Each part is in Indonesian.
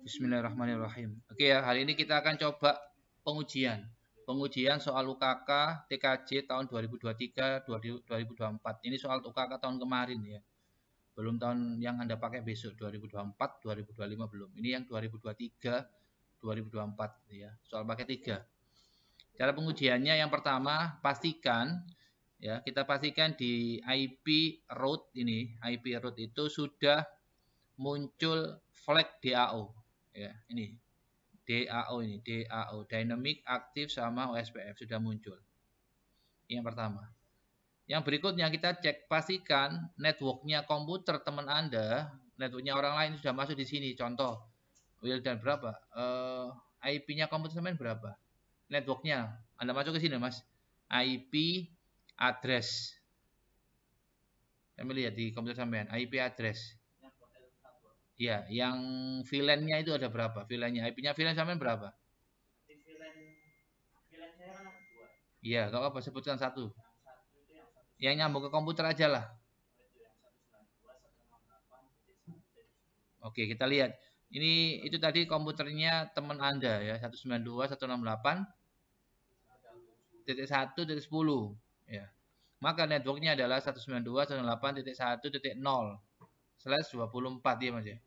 Bismillahirrahmanirrahim. Oke ya, hari ini kita akan coba pengujian. Pengujian soal UKK TKJ tahun 2023-2024. Ini soal UKK tahun kemarin ya. Belum tahun yang Anda pakai besok 2024, 2025 belum. Ini yang 2023, 2024 ya. Soal pakai 3. Cara pengujiannya yang pertama, pastikan ya, kita pastikan di IP root ini, IP root itu sudah muncul flag DAO. Ya, ini DAO ini, DAO, Dynamic Active sama OSPF sudah muncul. Yang pertama. Yang berikutnya kita cek pastikan networknya komputer teman Anda, networknya orang lain sudah masuk di sini. Contoh, Wildan berapa? IP-nya komputer teman berapa? Networknya, Anda masuk ke sini mas. IP address. Kami lihat di komputer sampean, IP address. Iya, yang VLAN-nya itu ada berapa? VLAN-nya, IP-nya VLAN sampean berapa? Iya, kalau apa sebutkan satu. Yang nyambung ke komputer aja lah. Oke, kita lihat. Ini itu tadi komputernya teman Anda ya, 192.168.1.10 ya. Maka networknya adalah 192.168.1.0/24 ya Mas ya.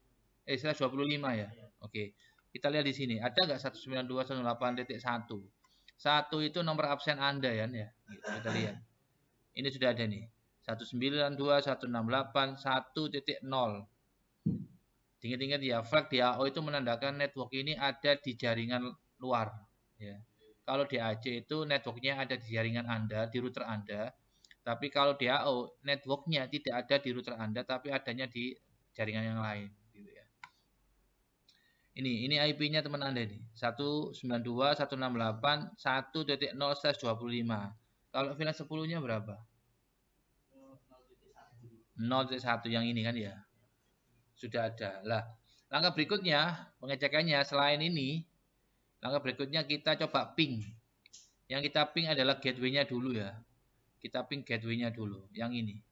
/25 ya. Oke. Kita lihat di sini, ada nggak 192.168.1? 1 itu nomor absen Anda ya. Kita lihat. Ini sudah ada nih. 192.168.1.0. Ingat-ingat ya, flag DAO itu menandakan network ini ada di jaringan luar. Ya. Kalau DAC itu networknya ada di jaringan Anda, di router Anda. Tapi kalau DAO networknya tidak ada di router Anda, tapi adanya di jaringan yang lain. Gitu ya. Ini IP-nya teman Anda nih. 192.168.1.0/25. Kalau VLAN 10-nya berapa? 0.1 yang ini kan ya. Sudah ada. Lah, langkah berikutnya pengecekannya selain ini, langkah berikutnya kita coba ping. Yang kita ping adalah gateway-nya dulu ya. Kita ping gateway-nya dulu, yang ini.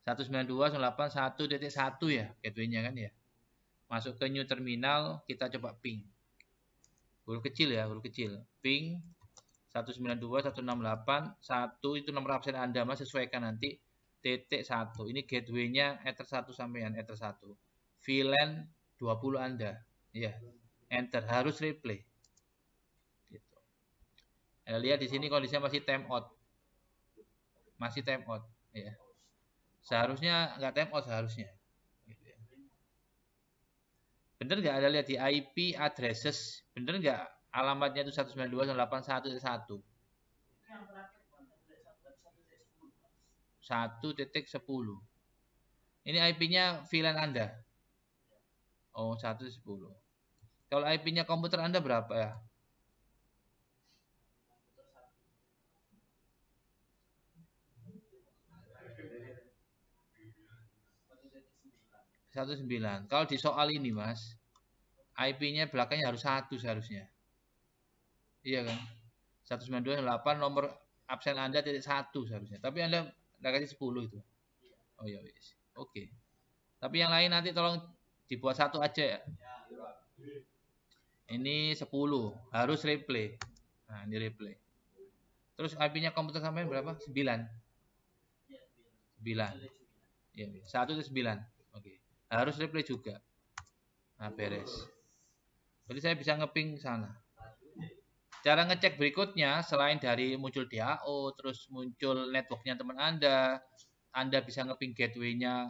192.168.1.1 ya, gateway-nya kan ya. Masuk ke new terminal, kita coba ping. Huruf kecil ya, huruf kecil. Ping 192.168.1 itu nomor absen Anda, Mas, sesuaikan nanti. .1 ini gateway-nya Ether 1 sampean, Ether 1 VLAN 20 Anda ya, enter, harus replay gitu. Lihat di sini kondisinya masih timeout, ya. Seharusnya nggak timeout seharusnya gitu ya. Bener nggak Anda lihat di IP addresses, bener nggak alamatnya itu 192.168.1.1 1.10. Ini IP-nya VLAN Anda. Oh, 1.10. Kalau IP-nya komputer Anda berapa ya? Satu 9. Kalau di soal ini, Mas, IP-nya belakangnya harus 1 seharusnya. Iya kan? 192.168 nomor absen Anda .1 seharusnya. Tapi Anda kasih 10 itu. Oh ya wis. Oke. Tapi yang lain nanti tolong dibuat 1 aja ya. Ini 10, harus replay. Nah, ini replay. Terus IP-nya komputer sampai berapa? 9. 9. Ya, 1 9. Oke. Harus replay juga. Nah, beres. Jadi saya bisa ngeping sana. Cara ngecek berikutnya, selain dari muncul DAO, terus muncul networknya teman Anda bisa ngeping gateway-nya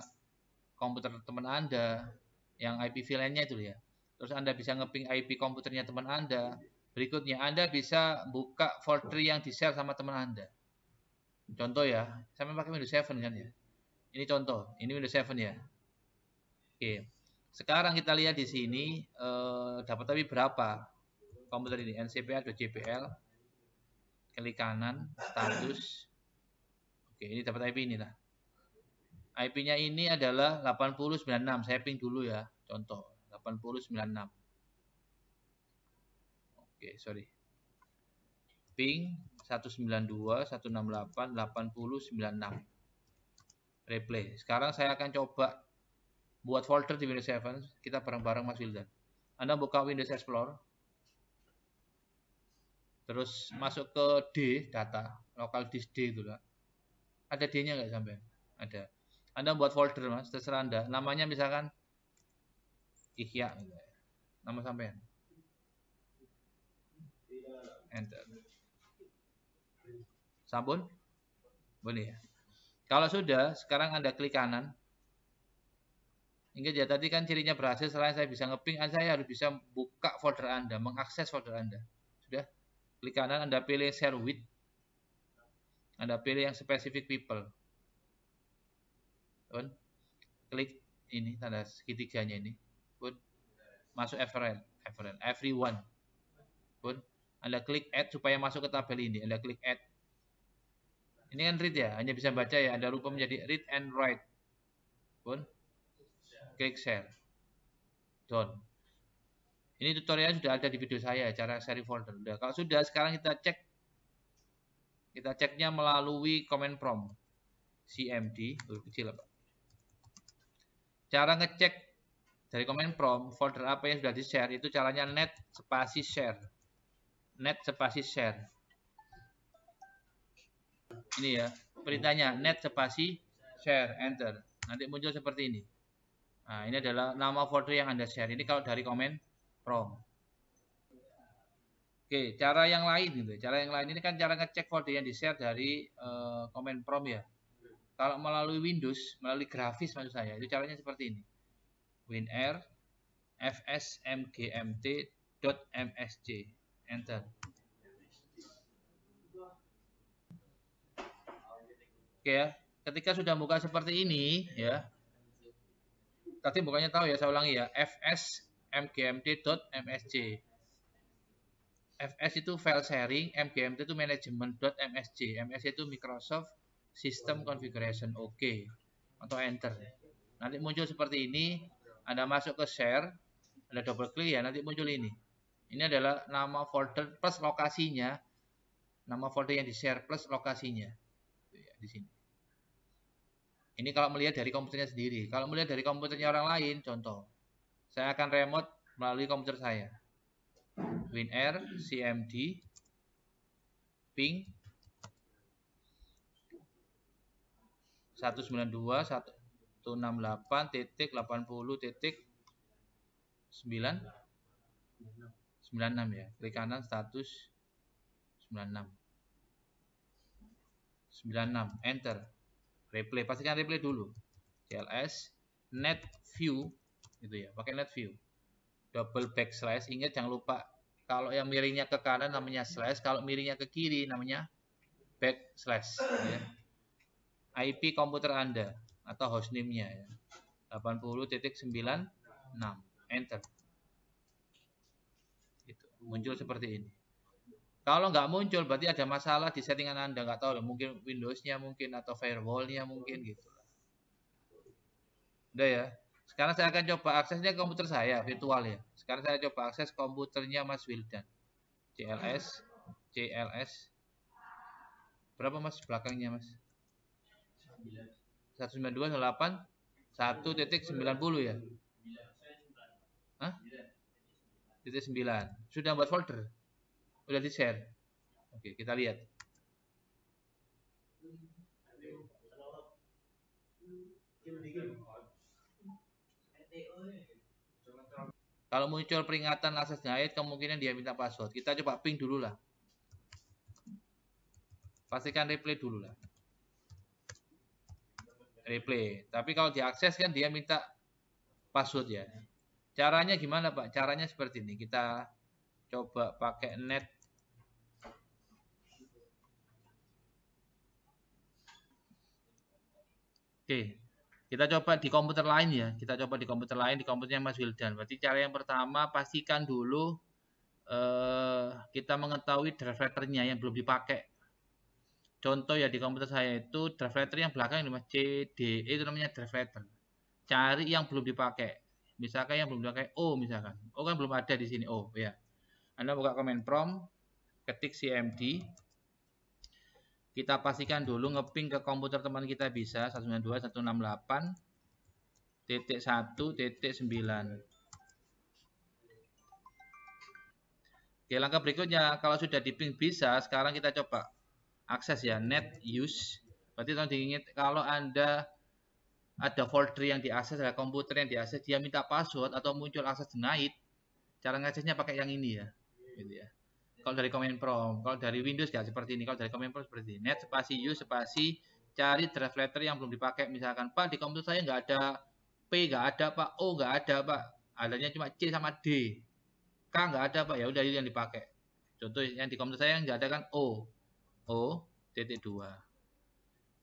komputer teman Anda, yang IP VLAN-nya itu ya. Terus Anda bisa ngeping IP komputernya teman Anda. Berikutnya, Anda bisa buka vault tree yang di-share sama teman Anda. Contoh ya, saya pakai Windows 7 kan ya. Ini contoh, ini Windows 7 ya. Oke. Sekarang kita lihat di sini dapat tapi berapa komputer ini, ncpa.jpl, klik kanan, status. Oke, ini dapat IP ini lah. IP-nya ini adalah 8096. Saya ping dulu ya, contoh 8096. Oke, sorry. Ping 192.168.8096. Replay. Sekarang saya akan coba buat folder di Windows 7, kita bareng-bareng Mas Wildan. Anda buka Windows Explorer, terus masuk ke D, data, local disk D itu lah. Ada D-nya nggak sampai? Ada. Anda buat folder Mas, terserah Anda. Namanya misalkan Ihya, nama sampean. Enter. Sabun? Boleh ya. Kalau sudah, sekarang Anda klik kanan. Ingat ya, tadi kan cirinya berhasil, selain saya bisa ngeping, saya harus bisa buka folder Anda, mengakses folder Anda. Sudah? Klik kanan, Anda pilih share with. Anda pilih yang specific people. Pun. Klik ini, tanda segitiganya ini. Pun. Masuk everyone. Pun. Anda klik add supaya masuk ke tabel ini. Anda klik add. Ini kan read ya, hanya bisa baca ya. Anda rubah menjadi read and write. Pun. Klik share. Done. Ini tutorialnya sudah ada di video saya, cara share folder. Udah. Kalau sudah, sekarang kita cek. Kita ceknya melalui command prompt. CMD, kecil apa? Cara ngecek dari command prompt, folder apa yang sudah di-share, itu caranya net spasi share. Net spasi share. Ini ya, perintahnya net spasi share, enter. Nanti muncul seperti ini. Nah, ini adalah nama folder yang Anda share. Ini kalau dari command prompt. Oke, cara yang lain gitu. Cara yang lain ini kan cara ngecek folder yang di-share dari command prompt ya. Kalau melalui Windows, melalui grafis maksud saya, itu caranya seperti ini. WinR fsmgmt.msc, enter. Oke ya, ketika sudah buka seperti ini ya. Tadi bukannya tahu ya, saya ulangi ya, fsmgmt.msc. fs itu file sharing, mgmt itu management.msc. msc itu Microsoft System Configuration, oke. Atau enter. Nanti muncul seperti ini, Anda masuk ke share, Anda double klik ya, nanti muncul ini. Ini adalah nama folder plus lokasinya, nama folder yang di-share plus lokasinya. Di sini. Ini kalau melihat dari komputernya sendiri. Kalau melihat dari komputernya orang lain, contoh, saya akan remote melalui komputer saya. WinR, CMD, ping 192.168.80.996 ya. Klik kanan status 96. 96, enter. Replay, pastikan replay dulu. CLS net view gitu ya, pakai net view. Double backslash, ingat jangan lupa kalau yang miringnya ke kanan namanya slash, kalau miringnya ke kiri namanya backslash ya. IP komputer Anda atau hostname-nya ya. 80.96, enter. Gitu. Muncul seperti ini. Kalau nggak muncul berarti ada masalah di settingan Anda, nggak tahu, mungkin Windows-nya mungkin atau firewall-nya mungkin gitu. Udah ya. Sekarang saya akan coba aksesnya komputer saya virtual ya. Sekarang saya coba akses komputernya Mas Wildan. CLS. Berapa Mas belakangnya Mas? 192.168.1.90 ya. Hah? Titik 9. Sudah buat folder? Sudah di-share? Oke, kita lihat. Kalau muncul peringatan akses denied, kemungkinan dia minta password. Kita coba ping dulu lah. Pastikan replay dulu lah. Replay. Tapi kalau diakses kan dia minta password ya. Caranya gimana Pak? Caranya seperti ini. Kita coba pakai net. Oke. Kita coba di komputer lain ya. Kita coba di komputer lain, di komputernya Mas Wildan. Berarti cara yang pertama pastikan dulu kita mengetahui drive writer-nya yang belum dipakai. Contoh ya di komputer saya itu drive writer yang belakang ini Mas CDE itu namanya drive writer. Cari yang belum dipakai. Misalkan yang belum dipakai O misalkan. O kan belum ada di sini O ya. Anda buka command prompt, ketik CMD. Kita pastikan dulu ngeping ke komputer teman kita bisa 192.168. .1.9. Oke, langkah berikutnya kalau sudah di ping bisa, sekarang kita coba akses ya, net use. Berarti tolong diingat kalau Anda ada folder yang diakses, ada komputer yang diakses, dia minta password atau muncul akses denied, cara ngaksesnya pakai yang ini ya. Gitu ya. Kalau dari command prompt, kalau dari Windows nggak seperti ini. Kalau dari command prompt seperti ini. Net spasi use spasi cari draft letter yang belum dipakai. Misalkan Pak di komputer saya nggak ada P, nggak ada Pak, O nggak ada Pak, adanya cuma C sama D. K nggak ada Pak, ya udah itu yang dipakai. Contoh yang di komputer saya nggak ada kan O.2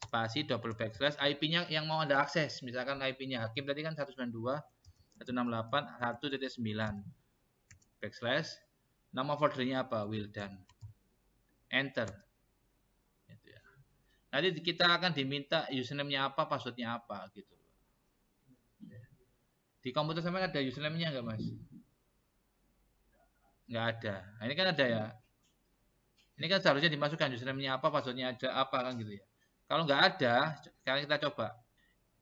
spasi double backslash IP-nya yang mau Anda akses. Misalkan IP-nya Hakim tadi kan 192.168.1.9 backslash nama foldernya apa, Wildan, enter. Gitu ya. Nanti kita akan diminta username-nya apa, password-nya apa gitu. Di komputer sama ada username-nya nggak Mas? Nggak ada. Nah, ini kan ada ya. Ini kan seharusnya dimasukkan username-nya apa, password-nya ada apa kan gitu ya. Kalau nggak ada, sekarang kita coba.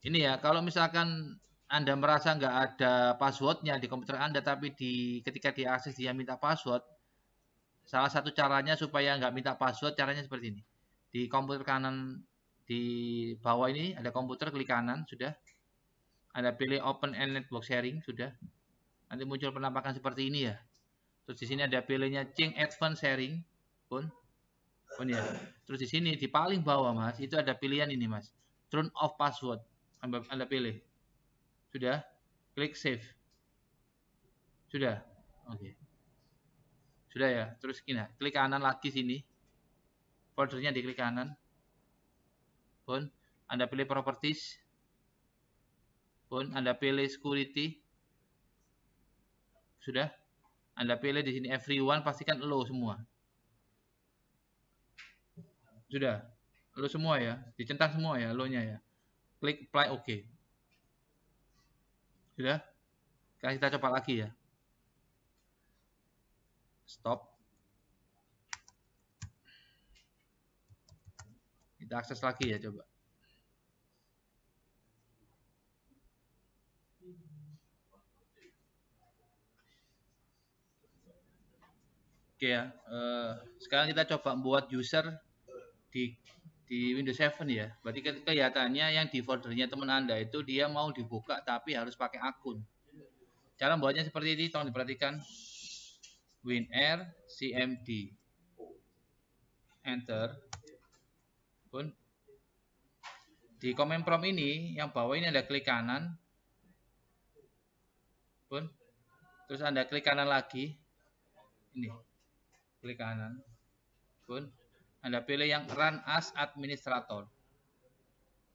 Ini ya, kalau misalkan Anda merasa nggak ada passwordnya di komputer Anda, tapi ketika diakses dia minta password, salah satu caranya supaya nggak minta password, caranya seperti ini. Di komputer kanan, di bawah ini ada komputer, klik kanan, sudah. Anda pilih Open and Network Sharing, sudah. Nanti muncul penampakan seperti ini ya. Terus di sini ada pilihnya Change Advanced Sharing, pun ya. Terus di sini di paling bawah Mas, itu ada pilihan ini Mas. Turn off password. Anda pilih. Sudah? Klik save. Sudah? Oke. Sudah ya? Terus gini, klik kanan lagi sini. Foldernya diklik kanan. Pun Anda pilih properties. Pun Anda pilih security. Sudah? Anda pilih di sini everyone, pastikan allow semua. Sudah? Allow semua ya? Dicentang semua ya, allow-nya ya. Klik apply OK. Sudah? Sekarang kita coba lagi ya. Stop. Kita akses lagi ya coba. Oke ya. Sekarang kita coba buat user di Windows 7 ya. Berarti kelihatannya yang di foldernya teman Anda itu dia mau dibuka tapi harus pakai akun. Cara buatnya seperti ini, tolong diperhatikan. WinR CMD. Enter. Pun di command prompt ini yang bawah ini ada klik kanan. Pun terus Anda klik kanan lagi. Ini. Klik kanan. Pun Anda pilih yang run as administrator.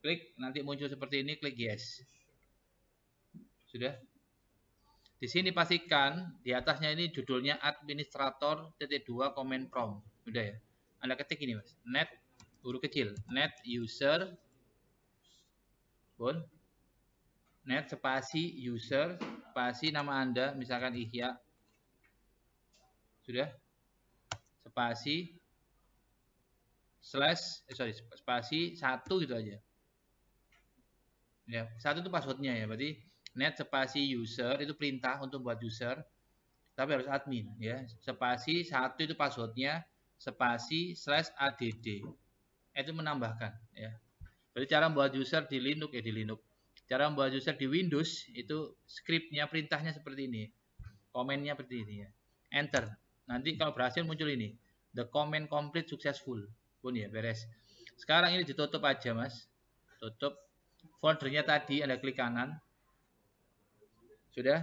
Klik, nanti muncul seperti ini, klik yes. Sudah? Di sini pastikan di atasnya ini judulnya administrator .2 command prompt. Sudah ya? Anda ketik ini Mas. Net huruf kecil, net user pun net spasi user spasi nama Anda, misalkan Ihya. Sudah? Spasi slash spasi 1 gitu aja. Ya, 1 itu passwordnya ya. Berarti net spasi user itu perintah untuk buat user, tapi harus admin ya. Spasi 1 itu passwordnya, spasi slash add itu menambahkan ya. Jadi cara membuat user di Linux cara membuat user di Windows itu scriptnya, perintahnya seperti ini, komennya seperti ini ya. Enter. Nanti kalau berhasil muncul ini, the command complete successful. Pun ya beres. Sekarang ini ditutup aja Mas. Tutup. Foldernya tadi Anda klik kanan. Sudah?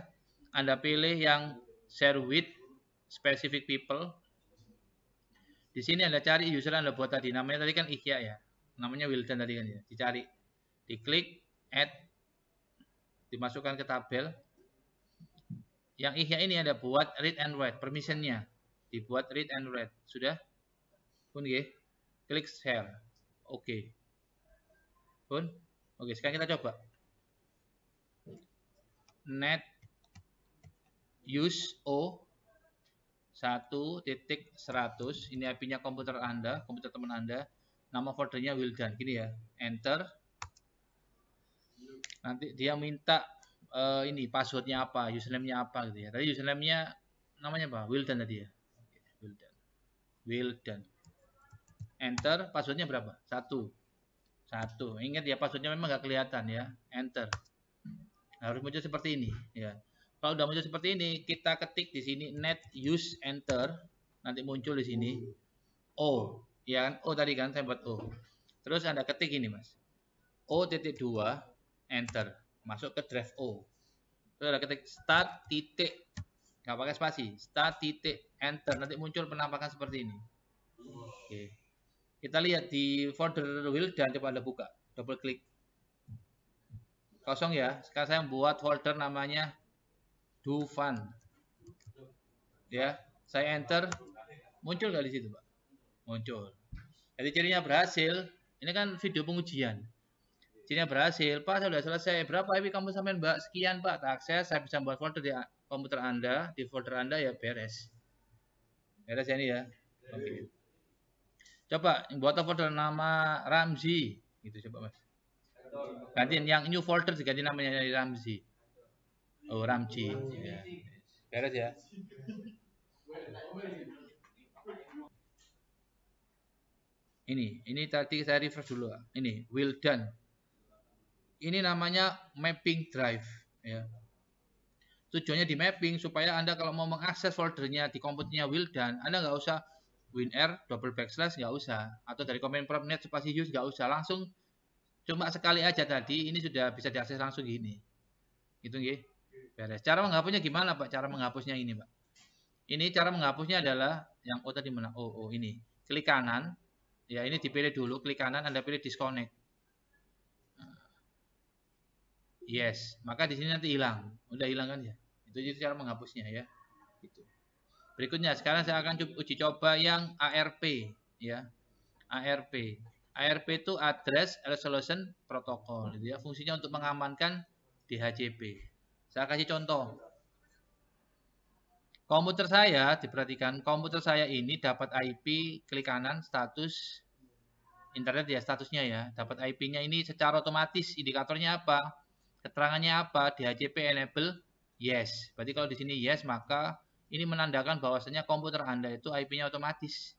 Anda pilih yang share with specific people. Di sini Anda cari user Anda buat tadi. Namanya tadi kan Ihya ya. Namanya Wildan tadi kan ya. Dicari. Diklik add. Dimasukkan ke tabel. Yang Ihya ini Anda buat read and write. Permissionnya. Dibuat read and write. Sudah? Pun ya. Klik share. Oke. Pun. Oke, sekarang kita coba. Net use O 1.100. Ini IP-nya komputer Anda, komputer teman Anda. Nama foldernya Wildan. Gini ya. Enter. Nanti dia minta ini passwordnya apa, username-nya apa gitu ya. Tadi username-nya namanya apa? Wildan tadi ya. Wildan. Wildan. Enter, passwordnya berapa? 1. Ingat ya, passwordnya memang nggak kelihatan ya. Enter. Harus muncul seperti ini ya. Kalau udah muncul seperti ini, kita ketik di sini net use enter, nanti muncul di sini O, ya kan? O tadi kan saya buat O. Terus Anda ketik ini, Mas. O.2 enter, masuk ke drive O. Terus Anda ketik start titik, nggak pakai spasi, start titik enter, nanti muncul penampakan seperti ini. Oke. Kita lihat di folder Wildan, coba Anda buka, double klik. Kosong ya. Sekarang saya buat folder namanya Dufan. Ya, saya enter, muncul nggak di situ, Pak? Muncul. Jadi cirinya berhasil. Ini kan video pengujian. Cirinya berhasil. Pak, sudah selesai. Berapa IP kamu sampein, Mbak? Sekian, Pak. Tak akses, saya bisa buat folder di komputer Anda, di folder Anda ya beres. Beres ya ini ya. Oke. Coba buat folder nama Ramzi, gitu coba, Mas. Gantiin yang new folder diganti namanya dari Ramzi. Oh, Ramzi. Ya. Beres ya. Ini tadi saya refresh dulu. Ini Wildan. Ini namanya mapping drive ya. Tujuannya di mapping supaya Anda kalau mau mengakses foldernya di komputernya Wildan, Anda nggak usah WinR double backslash, nggak usah, atau dari command prompt net spasi use, nggak usah, langsung cuma sekali aja tadi ini sudah bisa diakses langsung gini. Gitu nggih. Beres. Cara menghapusnya gimana, Pak? Cara menghapusnya ini, Pak. Ini cara menghapusnya adalah yang tadi mana? Oh ini. Klik kanan. Ya, ini dipilih dulu, klik kanan, Anda pilih disconnect. Yes, maka di sini nanti hilang. Udah hilang kan ya? Itu cara menghapusnya ya. Gitu. Berikutnya, sekarang saya akan uji coba yang ARP ya. ARP. ARP itu Address Resolution Protocol gitu ya. Fungsinya untuk mengamankan DHCP. Saya kasih contoh. Komputer saya, diperhatikan, komputer saya ini dapat IP, klik kanan, status internet ya, statusnya ya. Dapat IP-nya ini secara otomatis, indikatornya apa? Keterangannya apa? DHCP enable yes. Berarti kalau di sini yes, maka ini menandakan bahwasanya komputer Anda itu IP-nya otomatis.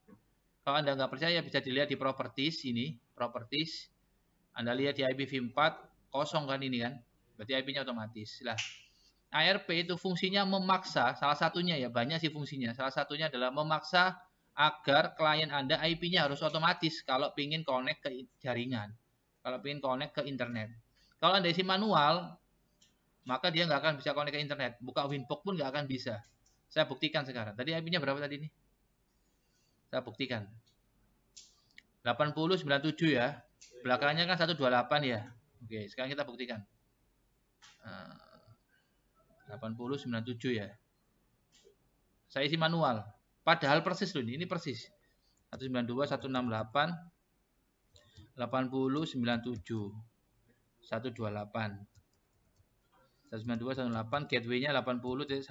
Kalau Anda nggak percaya bisa dilihat di properties ini, properties. Anda lihat di IPv4 kosong kan ini kan? Berarti IP-nya otomatis. Lah, ARP itu fungsinya memaksa, salah satunya ya, banyak sih fungsinya. Salah satunya adalah memaksa agar klien Anda IP-nya harus otomatis kalau ingin connect ke jaringan. Kalau ingin connect ke internet. Kalau Anda isi manual, maka dia nggak akan bisa connect ke internet. Buka Winbox pun nggak akan bisa. Saya buktikan sekarang. Tadi IP-nya berapa tadi ini? Saya buktikan. 8097 ya. Belakangnya kan 128 ya. Oke, sekarang kita buktikan. 8097 ya. Saya isi manual. Padahal persis loh ini persis. 192 168 80 97 128 192 108 gateway-nya 80.1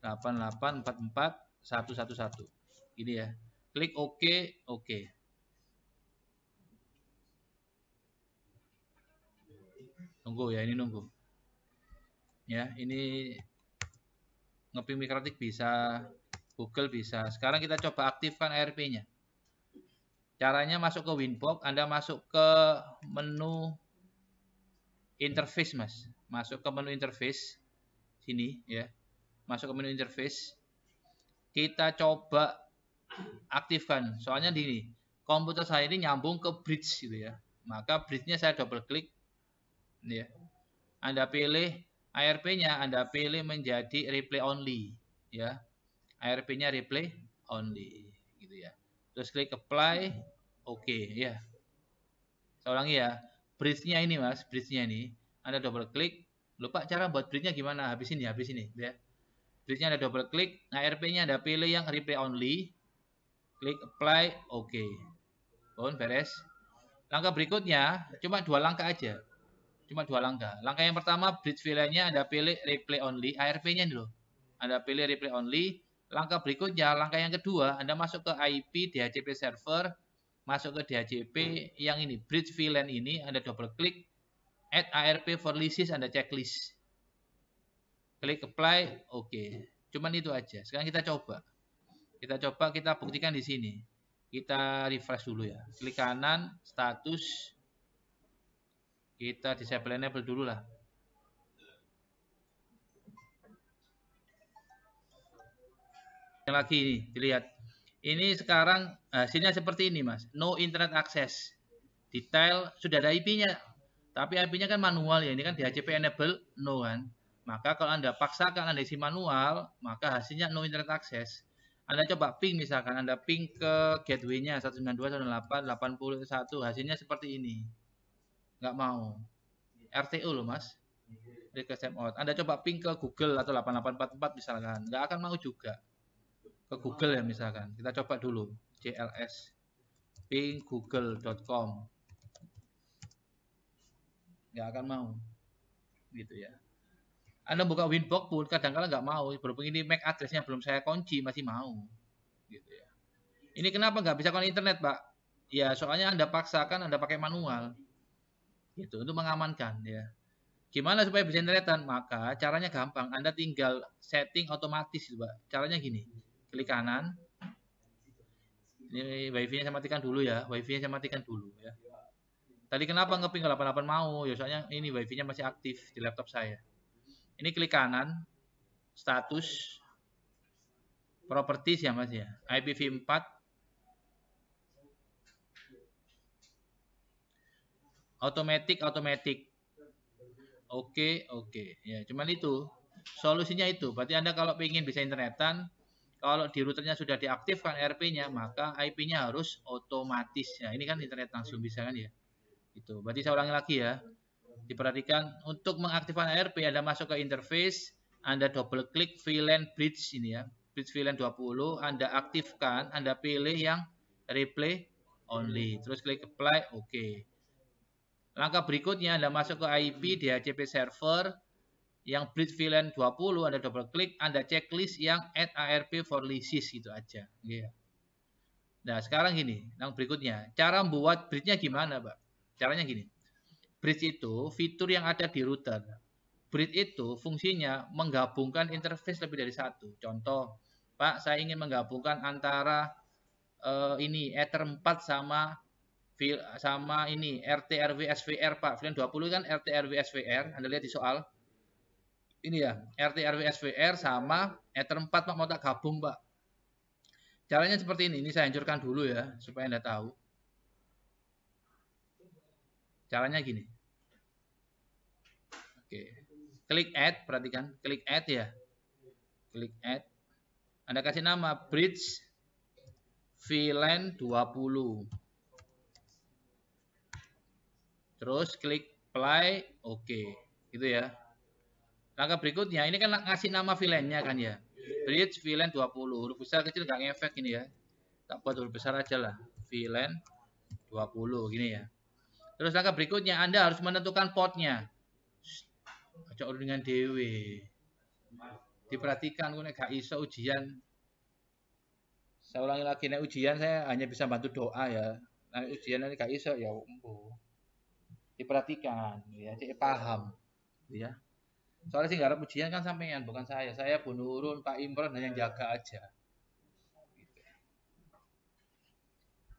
8844 111. Ini ya. Klik OK, OK. Tunggu ya, ini nunggu. Ya, ini Ngeping Mikrotik bisa, Google bisa. Sekarang kita coba aktifkan ARP-nya. Caranya masuk ke Winbox, Anda masuk ke menu interface, Mas. Masuk ke menu interface sini ya. Masuk ke menu interface. Kita coba aktifkan. Soalnya di komputer saya ini nyambung ke bridge gitu ya. Maka bridge-nya saya double klik ya. Anda pilih ARP-nya, Anda pilih menjadi replay only ya. ARP-nya replay only gitu ya. Terus klik apply, oke ya. Saya ulangi ya. Bridge-nya ini, Mas, bridge-nya ini. Anda double klik. Lupa cara buat bridge-nya gimana? Habis ini ya. Bridge-nya Anda double klik, ARP-nya Anda pilih yang replay only. Klik apply, oke. Beres. Langkah berikutnya cuma 2 langkah aja. Cuma 2 langkah. Langkah yang pertama, bridge VLAN-nya Anda pilih replay only, ARP-nya dulu. Anda pilih replay only. Langkah berikutnya, langkah yang kedua, Anda masuk ke IP DHCP server, masuk ke DHCP yang ini, bridge VLAN ini, Anda double klik, add ARP for license, Anda checklist. Klik apply, oke. Cuman itu aja. Sekarang kita coba. Kita buktikan di sini. Kita refresh dulu ya. Klik kanan, status. Kita disable enable dulu lah. Yang lagi ini, dilihat. Ini sekarang hasilnya seperti ini, Mas. No internet access. Detail sudah ada IP-nya. Tapi IP-nya kan manual ya. Ini kan DHCP enable no kan. Maka kalau Anda paksakan Anda isi manual, maka hasilnya no internet access. Anda coba ping misalkan, Anda ping ke gateway-nya 192.168.81, hasilnya seperti ini. Nggak mau. RTO loh, Mas. Request timeout. Anda coba ping ke Google atau 8844 misalkan, nggak akan mau juga. Ke Google ya misalkan. Kita coba dulu. CLS ping google.com. Nggak akan mau. Gitu ya. Anda buka Winbox pun kadang-kadang nggak mau. Berhubung ini MAC address-nya belum saya kunci, masih mau. Gitu ya. Ini kenapa nggak bisa connect internet, Pak? Ya, soalnya Anda paksakan, Anda pakai manual. Gitu, untuk mengamankan ya. Gimana supaya bisa internetan? Maka caranya gampang. Anda tinggal setting otomatis, Pak. Caranya gini. Klik kanan. Ini wifi-nya saya matikan dulu ya. Wifi-nya saya matikan dulu ya. Tadi kenapa ngeping 88 mau? Ya soalnya ini wifi-nya masih aktif di laptop saya. Ini klik kanan. Status. Properties ya, Mas ya. IPv4. Automatic. Oke. Ya, cuman itu. Solusinya itu. Berarti Anda kalau ingin bisa internetan, kalau di routernya sudah diaktifkan RP-nya, maka IP-nya harus otomatis. Ya, ini kan internet langsung bisa kan ya. Itu. Berarti saya ulangi lagi ya. Diperhatikan untuk mengaktifkan ARP, Anda masuk ke interface, Anda double klik VLAN bridge ini ya. Bridge VLAN 20, Anda aktifkan, Anda pilih yang replay only. Terus klik apply, oke. Langkah berikutnya Anda masuk ke IP DHCP server yang bridge VLAN 20, Anda double klik, Anda checklist yang add ARP for license gitu aja. Yeah. Nah, sekarang gini, yang berikutnya, cara membuat bridge-nya gimana, Pak? Caranya gini. Bridge itu fitur yang ada di router. Bridge itu fungsinya menggabungkan interface lebih dari satu. Contoh, Pak, saya ingin menggabungkan antara ini Ether 4 sama ini RT/RW SVR, Pak. VLAN 20 kan RT/RW SVR. Anda lihat di soal. Ini ya, RT/RW SVR sama Ether 4, Pak, mau tak gabung, Pak. Caranya seperti ini. Ini saya hancurkan dulu ya, supaya Anda tahu. Caranya gini. Oke. Klik add, perhatikan. Klik add ya. Klik add. Anda kasih nama bridge VLAN 20. Terus klik apply, oke. Gitu ya. Langkah berikutnya, ini kan ngasih nama VLAN-nya kan ya. Bridge VLAN 20. Huruf besar kecil nggak ngefek ini ya. Tak buat huruf besar aja lah. VLAN 20 gini ya. Terus langkah berikutnya, Anda harus menentukan portnya. Baca dengan dewe. Diperhatikan, nek gak iso ujian. Saya ulangi lagi, nek ujian saya hanya bisa bantu doa ya. Nek ujian ini gak iso ya diperhatikan ya, cek paham ya. Soalnya sih garap ujian kan sampean, bukan saya. Saya Bu Nurun, Pak Imron hanya jaga aja. Gitu.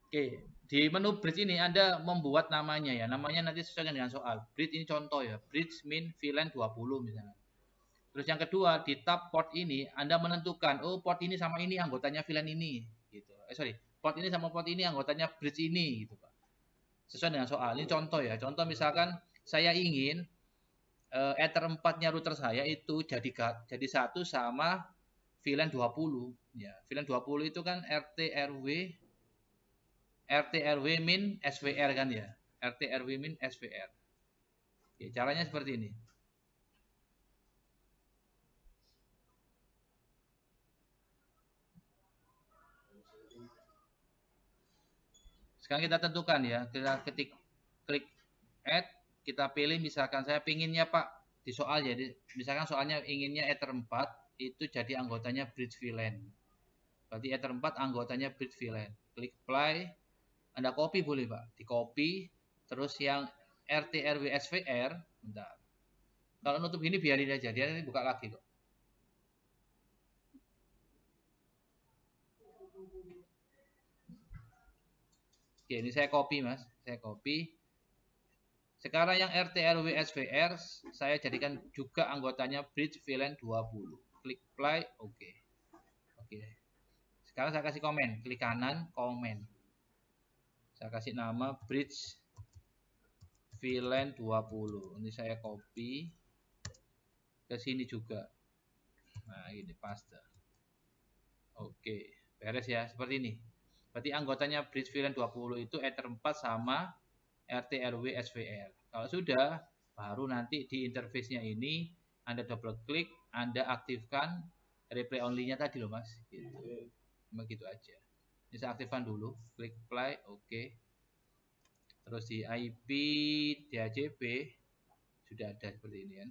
Oke, di menu bridge ini Anda membuat namanya ya. Namanya nanti sesuai dengan soal. Bridge ini contoh ya. Bridge min VLAN 20 misalnya. Terus yang kedua, di tab port ini Anda menentukan, oh port ini sama ini anggotanya VLAN ini gitu. Port ini sama port ini anggotanya bridge ini gitu, Pak. Sesuai dengan soal. Ini contoh ya. Contoh misalkan saya ingin Ether 4-nya router saya itu jadi satu sama VLAN 20 ya. VLAN 20 itu kan RT/RW min SVR kan ya. RT/RW min SVR. Ya, caranya seperti ini. Sekarang kita tentukan ya. Kita klik add, kita pilih misalkan saya pinginnya Pak di soal jadi misalkan soalnya inginnya Ether 4 itu jadi anggotanya bridge VLAN. Berarti Ether 4 anggotanya bridge VLAN. Klik apply. Anda copy boleh Pak, di copy terus yang RT RW SVR, bentar. Kalau nutup ini biarin aja, dia nanti buka lagi kok. Oke, ini saya copy Mas, saya copy. Sekarang yang RT RW SVR saya jadikan juga anggotanya bridge VLAN 20. Klik play, oke. Oke. Sekarang saya kasih komen, klik kanan, komen. Saya kasih nama bridge VLAN 20. Ini saya copy ke sini juga. Nah, ini paste. Oke, beres ya, seperti ini. Berarti anggotanya bridge VLAN 20 itu Ether 4 sama RT RW SVR. Kalau sudah, baru nanti di interface-nya ini Anda double klik, Anda aktifkan replay only-nya tadi loh Mas. Gitu. Begitu aja. Ini saya aktifkan dulu, klik play, oke. Terus di IP DHCP sudah ada seperti ini kan.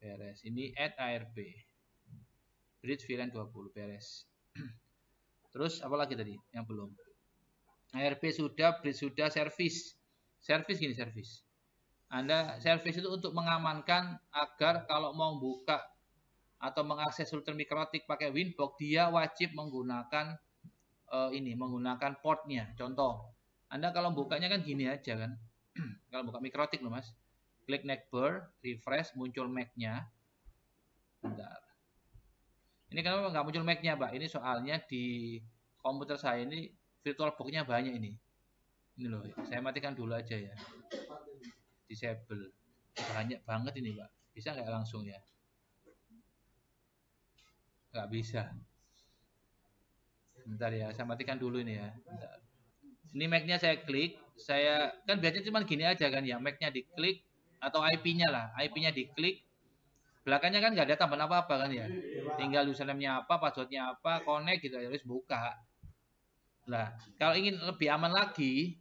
Beres. Ini add ARP. Bridge VLAN 20 beres. Terus apa lagi tadi yang belum? ARP sudah, bridge sudah, service. Service gini service. Anda service itu untuk mengamankan agar kalau mau buka atau mengakses router mikrotik pakai Winbox dia wajib menggunakan menggunakan portnya. Contoh, Anda kalau bukanya kan gini aja kan. Kalau buka mikrotik loh Mas. Klik navbar, refresh, muncul MAC-nya. Bentar. Ini kenapa nggak muncul MAC-nya, Pak? Ini soalnya di komputer saya ini virtual box-nya banyak ini. Ini loh, saya matikan dulu aja ya. Disable. Banyak banget ini, Pak. Bisa nggak langsung ya? Nggak bisa. Bentar ya, saya matikan dulu ini ya. Bentar. Ini MAC-nya saya klik. Saya kan biasanya cuma gini aja kan ya. MAC-nya diklik atau IP-nya lah. IP-nya diklik. Belakangnya kan nggak ada tambahan apa-apa kan ya. Tinggal username-nya apa, password-nya apa, connect gitu harus buka. Nah, kalau ingin lebih aman lagi,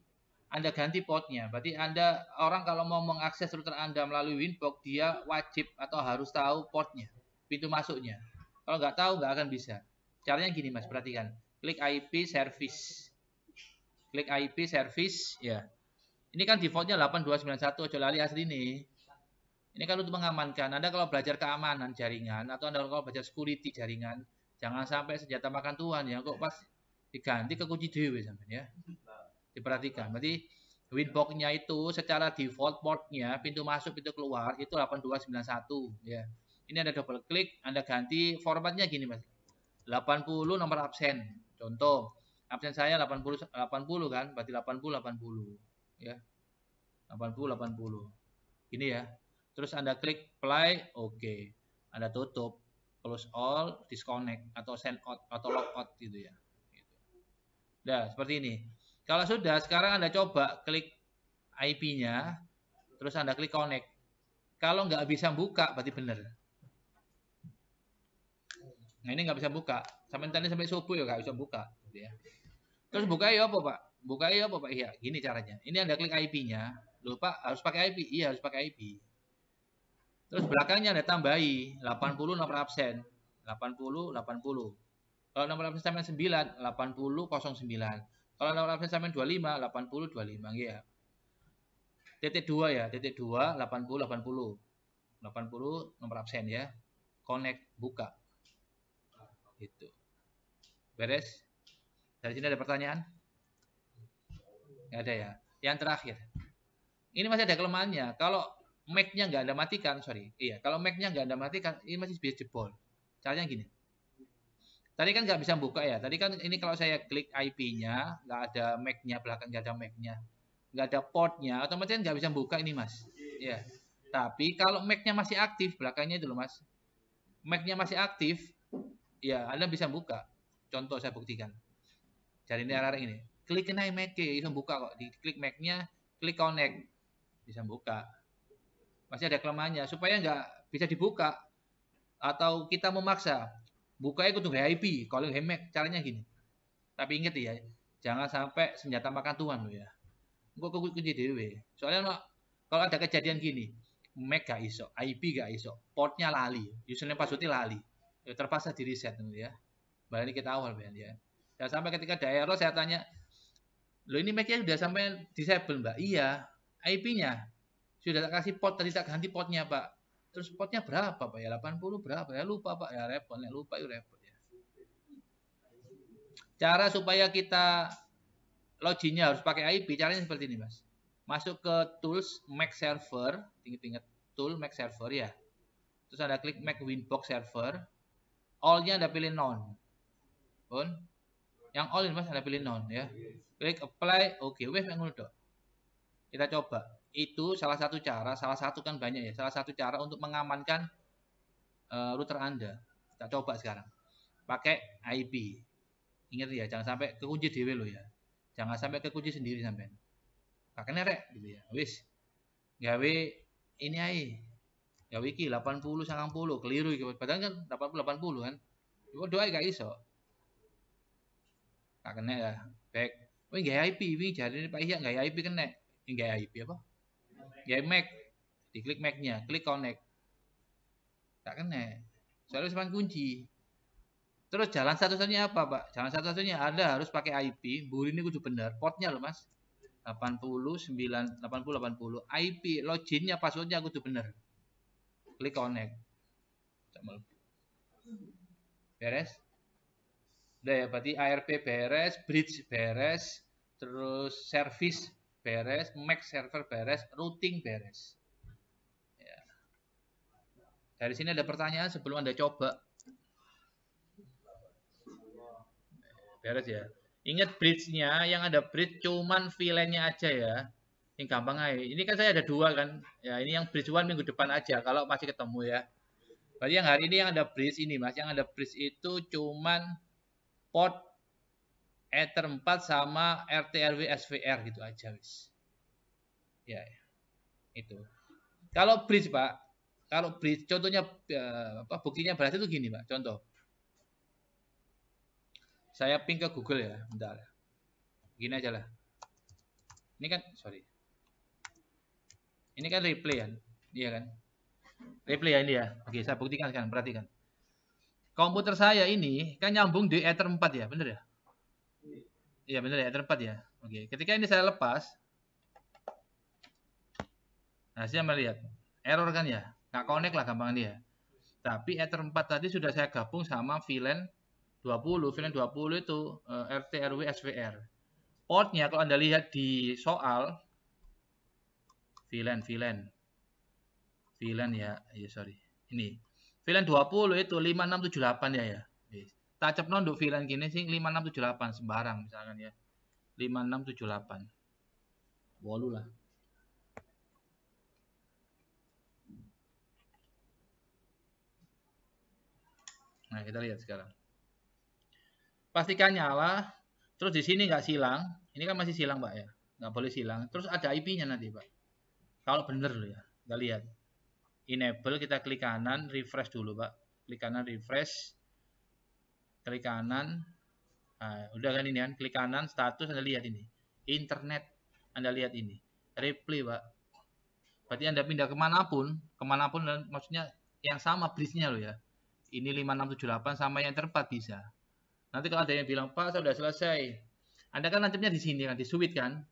Anda ganti portnya. Berarti Anda orang kalau mau mengakses router Anda melalui Winbox, dia wajib atau harus tahu portnya, pintu masuknya. Kalau nggak tahu nggak akan bisa. Caranya gini Mas, perhatikan. Klik IP service. Klik IP service, ya. Ini kan defaultnya 8291, lali asli ini. Ini kan untuk mengamankan. Anda kalau belajar keamanan jaringan atau Anda kalau belajar security jaringan, jangan sampai senjata makan Tuhan ya. Kok pas diganti ke kunci dewe sampai ya. Diperhatikan. Berarti Winbox-nya itu secara default portnya pintu masuk pintu keluar itu 8291 ya. Ini Anda double klik, Anda ganti formatnya gini Mas. 80 nomor absen. Contoh, absen saya 80 kan, berarti 80 ya. 80. Ini ya. Terus Anda klik play, oke. Anda tutup, close all, disconnect atau send out atau log out gitu ya. Nah, seperti ini. Kalau sudah, sekarang Anda coba klik IP-nya, terus Anda klik connect. Kalau nggak bisa buka, berarti benar. Nah, ini nggak bisa buka. Sampai subuh ya nggak bisa buka. Gitu ya. Terus buka ya apa Pak? Buka ya apa Pak? Iya, gini caranya. Ini Anda klik IP-nya. Loh Pak, harus pakai IP? Iya, harus pakai IP. Terus belakangnya Anda tambahi 80 nomor absen. 80. Kalau nomor absen sampai 9, 8009. Kalau nomor absen sampai 25, 8025 ya. Titik 2 ya, titik 2, 80 nomor absen ya. Connect, buka. Gitu. Beres? Dari sini ada pertanyaan? Nggak ada ya. Yang terakhir. Ini masih ada kelemahannya. Kalau MAC-nya nggak Anda matikan, kalau MAC-nya nggak Anda matikan, ini masih bisa jebol. Caranya gini. Tadi kan nggak bisa buka ya. Tadi kan ini kalau saya klik IP-nya, nggak ada MAC-nya, belakang nggak ada MAC-nya, nggak ada port-nya, otomatis nggak bisa buka ini Mas. Ya. Tapi kalau MAC-nya masih aktif, belakangnya itu loh Mas. MAC-nya masih aktif, ya Anda bisa buka. Contoh saya buktikan. Cari ini arah ini. Klik naik MAC-nya, bisa buka kok. Diklik MAC-nya, klik connect, bisa buka. Masih ada kelemahannya supaya nggak bisa dibuka atau kita memaksa bukanya kudu IP kalau MAC caranya gini. Tapi ingat ya, jangan sampai senjata makan Tuhan lo ya. Engko kunci dewe. Soalnya kalau ada kejadian gini, MAC gak iso, IP gak iso, portnya lali, username passwordnya lali, ya terpaksa di reset ya. Balik kita awal ya. Dan sampai ketika ada error saya tanya, lo ini MAC-nya sudah sampai disable Mbak? Iya. IP-nya. Sudah tak kasih port, tadi tak ganti portnya, Pak. Terus portnya berapa, Pak? Ya 80 berapa? Ya lupa, Pak. Ya repot, lupa itu repot ya. Cara supaya kita loginnya harus pakai IP, caranya seperti ini, Mas. Masuk ke tools Mac server, ingat tool Mac server ya. Terus ada klik Mac Winbox server. All-nya ada pilih none. Pun yang all ini Mas ada pilih none ya. Klik apply, oke, wes ngono dok. Kita coba. Itu salah satu cara, salah satu kan banyak ya. Salah satu cara untuk mengamankan router Anda. Kita coba sekarang. Pakai IP. Ingat ya, jangan sampai kekunci dhewe lo ya. Jangan sampai kekunci sendiri sampean. Kakeknya rek gitu ya. Wis. Gawe ini ae. Gawe iki 80 90 keliru iki. Padahal kan 80 80 kan. Iku doa gak iso. Gak kena ya. Baik. Wih gak IP, wih jadi Pak Ihya gak IP kena. Ini gak IP apa? Gak Mac. Diklik Mac-nya, klik connect. Gak kena. Soalnya cuma kunci. Terus jalan satu-satunya apa, Pak? Jalan satu-satunya Anda harus pakai IP. Buri ini kudu bener. Portnya loh, Mas. 80 80. IP loginnya passwordnya kudu bener. Klik connect. Beres? Udah ya, berarti ARP beres, bridge beres, terus service beres, Mac server beres, routing beres. Ya. Dari sini ada pertanyaan sebelum Anda coba. Beres ya. Ingat bridge-nya, yang ada bridge cuman VLAN-nya aja ya. Yang gampang aja. Ini kan saya ada dua kan. Ya, ini yang bridge 1 minggu depan aja kalau masih ketemu ya. Berarti yang hari ini yang ada bridge ini Mas, yang ada bridge itu cuman port Ether 4 sama RT/RW SVR gitu aja wis. Ya, itu. Kalau bridge Pak, kalau bridge contohnya buktinya berarti itu gini Pak, contoh. Saya ping ke Google ya, bentar. Gini aja lah. Ini kan, sorry. Ini kan replay kan, iya kan? Replay ya ini ya. Oke, saya buktikan sekarang, perhatikan. Komputer saya ini kan nyambung di Ether 4 ya, bener ya? Iya bener ya, Ether 4 ya. Oke, ketika ini saya lepas, nah saya melihat error kan ya, nggak connect lah gampang dia. Tapi Ether 4 tadi sudah saya gabung sama VLAN 20. VLAN 20 itu RT/RW SVR. Portnya kalau Anda lihat di soal VLAN ya, iya sorry. Ini VLAN 20 itu 5678 ya. Tak cepno untuk VLAN gini sih 5678 sembarang misalkan ya. 5678. Bolu lah. Nah, kita lihat sekarang. Pastikan nyala. Terus di sini nggak silang. Ini kan masih silang, Pak ya. Nggak boleh silang. Terus ada IP-nya nanti, Pak. Kalau bener loh ya. Kita lihat. Enable, kita klik kanan, refresh dulu, Pak. Klik kanan, refresh. Klik kanan. Nah, udah kan ini kan. Klik kanan, status, Anda lihat ini. Internet, Anda lihat ini. Replay, Pak. Berarti Anda pindah kemanapun, maksudnya yang sama bridge-nya loh ya. Ini 5678 sama yang terempat bisa. Nanti kalau ada yang bilang, Pak, saya sudah selesai. Anda kan nancapnya di sini kan, di switch kan.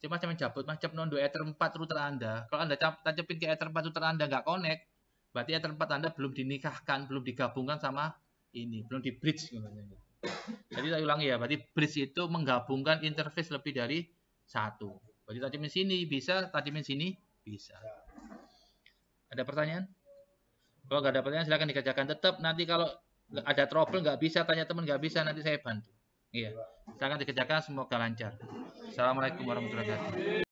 Cuma cabut, macam nondo Ether 4 router Anda. Kalau Anda tancapin ke Ether 4 router Anda nggak connect, berarti Ether 4 Anda belum dinikahkan, belum digabungkan sama ini, belum di bridge. Jadi saya ulangi ya, berarti bridge itu menggabungkan interface lebih dari satu. Berarti tancapin sini bisa, tancapin sini bisa. Ada pertanyaan? Kalau nggak ada pertanyaan silahkan dikerjakan. Tetap nanti kalau ada trouble nggak bisa, tanya teman nggak bisa, nanti saya bantu. Iya, silahkan dikerjakan, semoga lancar. Assalamualaikum warahmatullahi wabarakatuh.